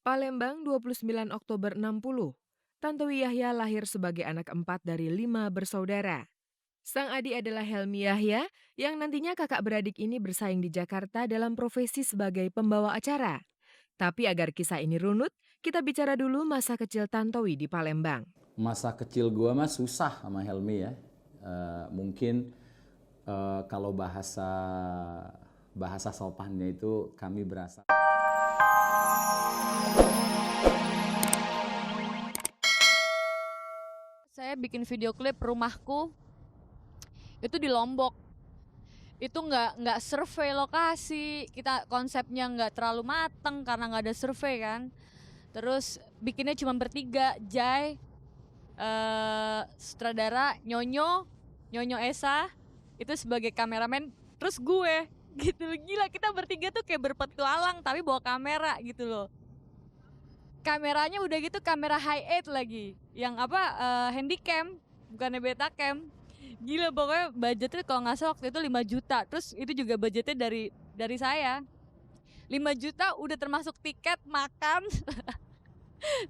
Palembang 29 Oktober 60. Tantowi Yahya lahir sebagai anak keempat dari 5 bersaudara. Sang adik adalah Helmi Yahya yang nantinya kakak beradik ini bersaing di Jakarta dalam profesi sebagai pembawa acara. Tapi agar kisah ini runut, kita bicara dulu masa kecil Tantowi di Palembang. Masa kecil gua mah susah sama Helmi ya. Mungkin kalau bahasa sopannya itu kami berasa. Saya bikin video klip rumahku itu di Lombok. Itu nggak survei lokasi, kita konsepnya nggak terlalu mateng karena nggak ada survei kan. Terus bikinnya cuma bertiga, Jai, sutradara, Nyonyo Esa, itu sebagai kameramen, terus gue gitu. Gila, kita bertiga tuh kayak berpetualang tapi bawa kamera gitu loh. Kameranya udah gitu kamera high-end lagi, yang handycam, bukannya betacam. Gila, pokoknya budgetnya kalau nggak salah waktu itu 5 juta. Terus itu juga budgetnya dari saya. 5 juta udah termasuk tiket makan,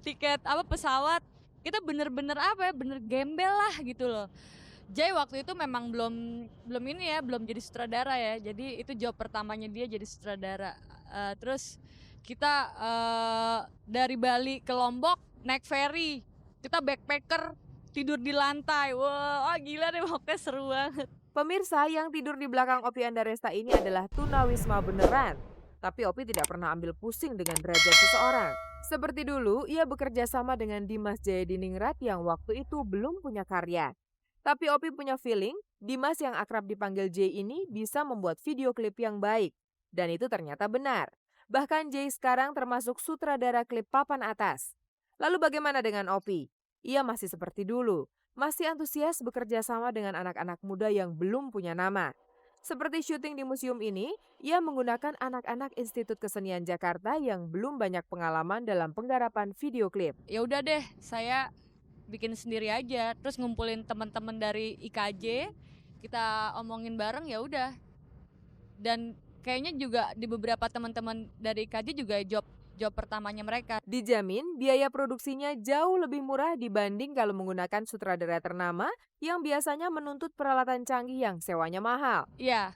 tiket pesawat. Kita bener-bener bener gembel lah gitu loh. Jay waktu itu memang belum jadi sutradara ya. Jadi itu job pertamanya dia jadi sutradara. Terus kita dari Bali ke Lombok naik ferry. Kita backpacker, tidur di lantai. Wah, gila deh, pokoknya seru banget. Pemirsa, yang tidur di belakang Opi Andaresta ini adalah tunawisma beneran. Tapi Opi tidak pernah ambil pusing dengan derajat seseorang. Seperti dulu, ia bekerja sama dengan Dimas Jayadiningrat yang waktu itu belum punya karya. Tapi Opi punya feeling, Dimas yang akrab dipanggil Jay ini bisa membuat video klip yang baik. Dan itu ternyata benar. Bahkan Jay sekarang termasuk sutradara klip papan atas. Lalu bagaimana dengan Opi? Ia masih seperti dulu, masih antusias bekerja sama dengan anak-anak muda yang belum punya nama. Seperti syuting di museum ini, ia menggunakan anak-anak Institut Kesenian Jakarta yang belum banyak pengalaman dalam penggarapan video klip. Ya udah deh, saya bikin sendiri aja, terus ngumpulin teman-teman dari IKJ, kita omongin bareng, ya udah. Dan kayaknya juga di beberapa teman-teman dari IKJ juga job pertamanya mereka. Dijamin biaya produksinya jauh lebih murah dibanding kalau menggunakan sutradara ternama yang biasanya menuntut peralatan canggih yang sewanya mahal. Iya,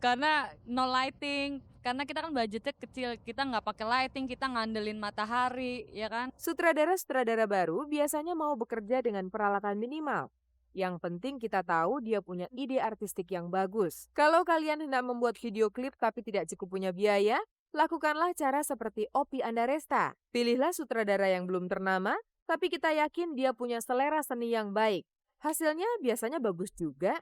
karena no lighting, karena kita kan budgetnya kecil, kita nggak pakai lighting, kita ngandelin matahari, ya kan. Sutradara-sutradara baru biasanya mau bekerja dengan peralatan minimal. Yang penting kita tahu dia punya ide artistik yang bagus. Kalau kalian hendak membuat video klip tapi tidak cukup punya biaya, lakukanlah cara seperti Opi Andaresta. Pilihlah sutradara yang belum ternama, tapi kita yakin dia punya selera seni yang baik. Hasilnya biasanya bagus juga.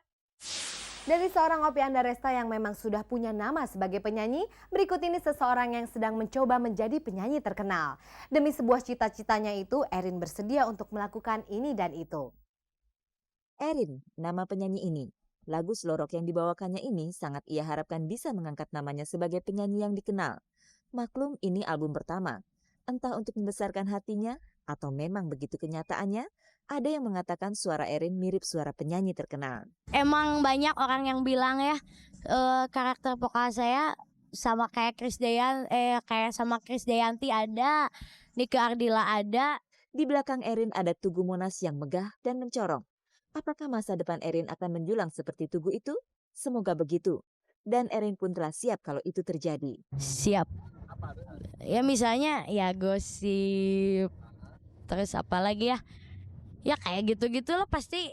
Dari seorang Opi Andaresta yang memang sudah punya nama sebagai penyanyi, berikut ini seseorang yang sedang mencoba menjadi penyanyi terkenal. Demi sebuah cita-citanya itu, Erin bersedia untuk melakukan ini dan itu. Erin, nama penyanyi ini. Lagu Slorok yang dibawakannya ini sangat ia harapkan bisa mengangkat namanya sebagai penyanyi yang dikenal. Maklum ini album pertama. Entah untuk membesarkan hatinya atau memang begitu kenyataannya, ada yang mengatakan suara Erin mirip suara penyanyi terkenal. Emang banyak orang yang bilang ya karakter vokal saya sama kayak sama Chris Dayanti ada, Nike Ardila ada. Di belakang Erin ada Tugu Monas yang megah dan mencorong. Apakah masa depan Erin akan menjulang seperti Tugu itu? Semoga begitu. Dan Erin pun telah siap kalau itu terjadi. Siap. Ya misalnya ya gosip. Terus apa lagi ya? Ya kayak gitu-gitu lah pasti.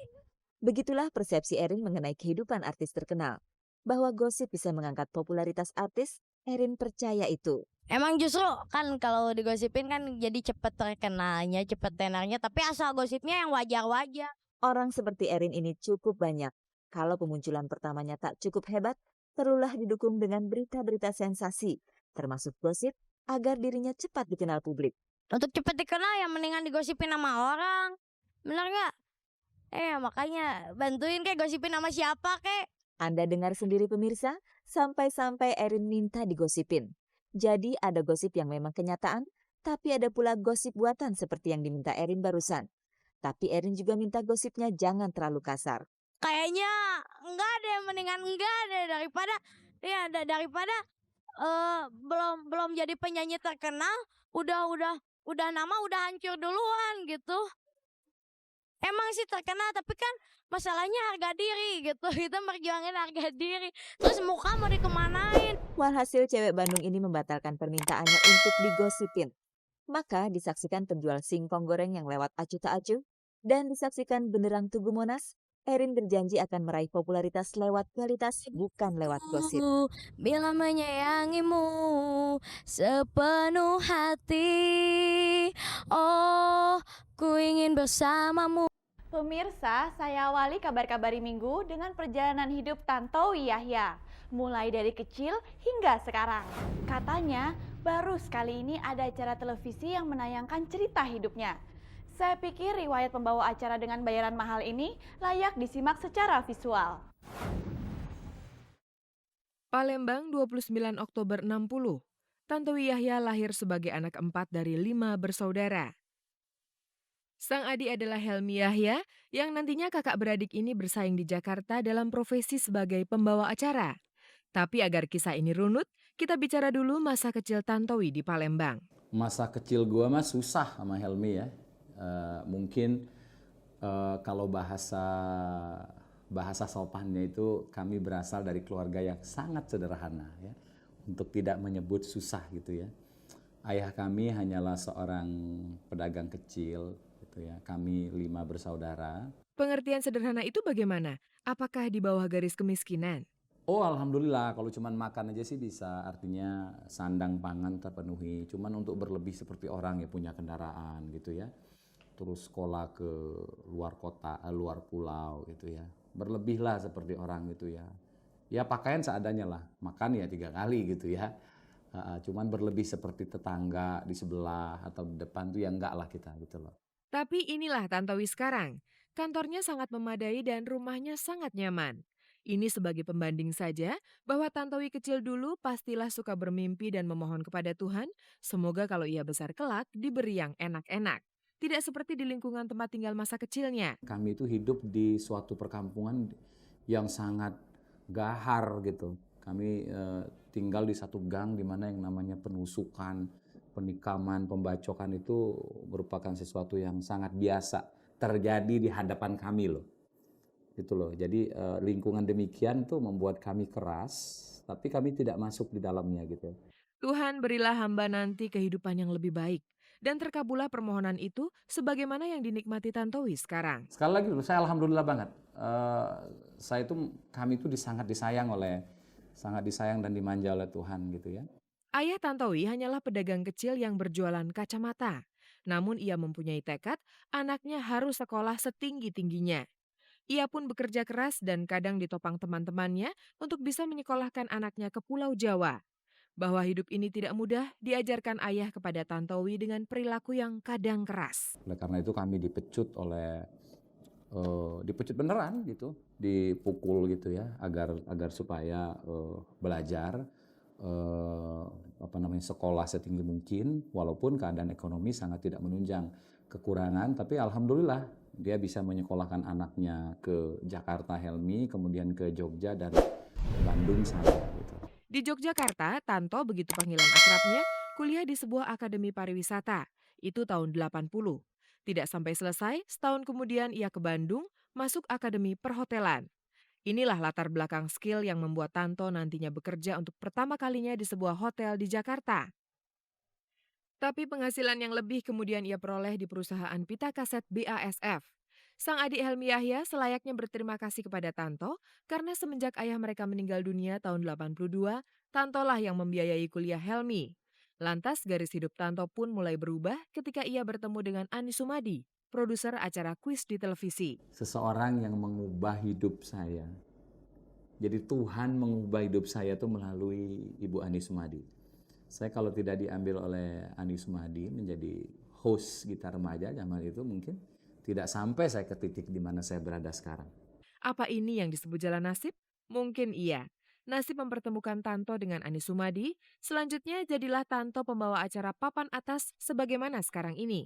Begitulah persepsi Erin mengenai kehidupan artis terkenal. Bahwa gosip bisa mengangkat popularitas artis, Erin percaya itu. Emang justru kan kalau digosipin kan jadi cepet terkenalnya, cepet tenarnya. Tapi asal gosipnya yang wajar-wajar. Orang seperti Erin ini cukup banyak. Kalau pemunculan pertamanya tak cukup hebat, perlulah didukung dengan berita-berita sensasi, termasuk gosip, agar dirinya cepat dikenal publik. Untuk cepat dikenal ya mendingan digosipin sama orang. Benar gak? Makanya bantuin kayak gosipin sama siapa kek. Anda dengar sendiri pemirsa, sampai-sampai Erin minta digosipin. Jadi ada gosip yang memang kenyataan, tapi ada pula gosip buatan seperti yang diminta Erin barusan. Tapi Erin juga minta gosipnya jangan terlalu kasar. Kayaknya enggak deh, mendingan enggak deh daripada belum belum jadi penyanyi terkenal udah nama udah hancur duluan gitu. Emang sih terkenal tapi kan masalahnya harga diri gitu. Kita merjuangin harga diri. Terus muka mau dikemanain? Walhasil cewek Bandung ini membatalkan permintaannya untuk digosipin. Maka disaksikan penjual singkong goreng yang lewat acuh tak acuh dan disaksikan benerang Tugu Monas. Erin berjanji akan meraih popularitas lewat kualitas bukan lewat gosip. Bila menyayangimu sepenuh hati, oh ku ingin bersamamu. Pemirsa, saya awali kabar-kabari minggu dengan perjalanan hidup Tantowi Yahya. Mulai dari kecil hingga sekarang. Katanya, baru sekali ini ada acara televisi yang menayangkan cerita hidupnya. Saya pikir riwayat pembawa acara dengan bayaran mahal ini layak disimak secara visual. Palembang 29 Oktober 60. Tantowi Yahya lahir sebagai anak 4 dari 5 bersaudara. Sang adik adalah Helmi Yahya yang nantinya kakak beradik ini bersaing di Jakarta dalam profesi sebagai pembawa acara. Tapi agar kisah ini runut, kita bicara dulu masa kecil Tantowi di Palembang. Masa kecil gua mah susah sama Helmi ya. Mungkin kalau bahasa sopannya itu kami berasal dari keluarga yang sangat sederhana ya. Untuk tidak menyebut susah gitu ya. Ayah kami hanyalah seorang pedagang kecil gitu ya. Kami 5 bersaudara. Pengertian sederhana itu bagaimana? Apakah di bawah garis kemiskinan? Oh alhamdulillah kalau cuman makan aja sih bisa, artinya sandang pangan terpenuhi. Cuman untuk berlebih seperti orang ya punya kendaraan gitu ya. Terus sekolah ke luar kota, luar pulau gitu ya. Berlebihlah seperti orang gitu ya. Ya pakaian seadanya lah, makan ya 3 kali gitu ya. Cuman berlebih seperti tetangga di sebelah atau di depan tuh ya enggak lah kita gitu loh. Tapi inilah Tantowi sekarang. Kantornya sangat memadai dan rumahnya sangat nyaman. Ini sebagai pembanding saja bahwa Tantowi kecil dulu pastilah suka bermimpi dan memohon kepada Tuhan, semoga kalau ia besar kelak diberi yang enak-enak. Tidak seperti di lingkungan tempat tinggal masa kecilnya. Kami itu hidup di suatu perkampungan yang sangat gahar gitu. Kami tinggal di satu gang di mana yang namanya penusukan, penikaman, pembacokan itu merupakan sesuatu yang sangat biasa terjadi di hadapan kami loh. Gitu loh. Jadi lingkungan demikian tuh membuat kami keras, tapi kami tidak masuk di dalamnya gitu. Tuhan berilah hamba nanti kehidupan yang lebih baik. Dan terkabulah permohonan itu sebagaimana yang dinikmati Tantowi sekarang. Sekali lagi saya alhamdulillah banget. Kami itu sangat disayang dan dimanja oleh Tuhan gitu ya. Ayah Tantowi hanyalah pedagang kecil yang berjualan kacamata. Namun ia mempunyai tekad anaknya harus sekolah setinggi-tingginya. Ia pun bekerja keras dan kadang ditopang teman-temannya untuk bisa menyekolahkan anaknya ke Pulau Jawa. Bahwa hidup ini tidak mudah diajarkan ayah kepada Tantowi dengan perilaku yang kadang keras. Oleh karena itu kami dipecut beneran gitu, dipukul gitu ya, agar supaya belajar sekolah setinggi mungkin, walaupun keadaan ekonomi sangat tidak menunjang kekurangan, tapi alhamdulillah dia bisa menyekolahkan anaknya ke Jakarta Helmi, kemudian ke Jogja dan Bandung saya gitu. Di Yogyakarta, Tanto begitu panggilan akrabnya, kuliah di sebuah akademi pariwisata. Itu tahun 80. Tidak sampai selesai, setahun kemudian ia ke Bandung, masuk akademi perhotelan. Inilah latar belakang skill yang membuat Tanto nantinya bekerja untuk pertama kalinya di sebuah hotel di Jakarta. Tapi penghasilan yang lebih kemudian ia peroleh di perusahaan pita kaset BASF. Sang adik Helmi Yahya selayaknya berterima kasih kepada Tanto karena semenjak ayah mereka meninggal dunia tahun 82, Tantolah yang membiayai kuliah Helmi. Lantas garis hidup Tanto pun mulai berubah ketika ia bertemu dengan Ani Sumadi, produser acara kuis di televisi. Seseorang yang mengubah hidup saya. Jadi Tuhan mengubah hidup saya itu melalui Ibu Ani Sumadi. Saya kalau tidak diambil oleh Ani Sumadi menjadi host Gitar Remaja zaman itu mungkin tidak sampai saya ke titik di mana saya berada sekarang. Apa ini yang disebut jalan nasib? Mungkin iya. Nasib mempertemukan Tanto dengan Ani Sumadi, selanjutnya jadilah Tanto pembawa acara papan atas sebagaimana sekarang ini.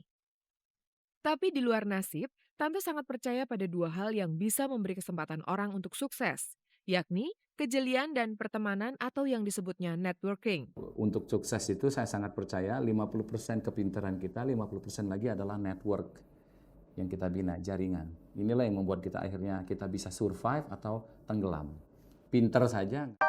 Tapi di luar nasib, Tanto sangat percaya pada 2 hal yang bisa memberi kesempatan orang untuk sukses, yakni kejelian dan pertemanan atau yang disebutnya networking. Untuk sukses itu saya sangat percaya 50% kepintaran kita, 50% lagi adalah network yang kita bina, jaringan. Inilah yang membuat kita akhirnya kita bisa survive atau tenggelam. Pinter saja.